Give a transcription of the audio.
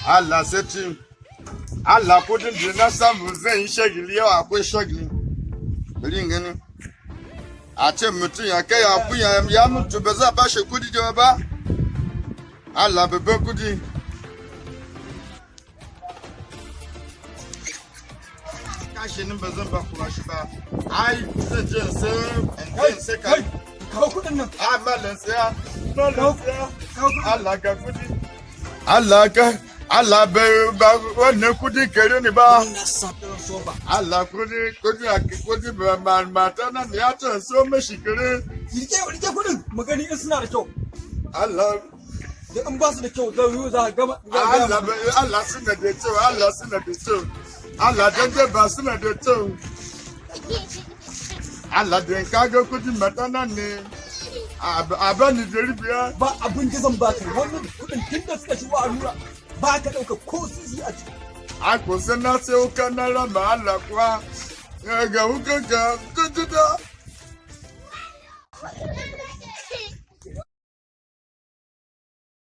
Allah seti. Allah kudin da na samu zan yi shagili yau akwai shagili. Bari gani. A ce mutum ya kai ya mutu ba za ba shi kudi da ba. Allah babban kudi. Kashin ba zan ba kuma shi ba. Ai zan je sai kai. Kawo kudin nan. Malam saya. Allah ga kudi. Allah bai ba wannan kudi kare ni ba. Allah kudi ba mata nan ya ta so mashi kare. Rike kudin magani in suna da kyau. Allah da in ba su da kyau zai yi za gama. Allah suna da kyau, Allah suna da kyau. Allah dan ba suna da kyau. Allah da kaga kudin mata nan ne. A bani biya. Ba abin da zan baka wannan kudin tun da suka shigo a nura ba ka dauka ko sisi a ciki. A ko san na sai uka na rama Allah kuwa ga hukunka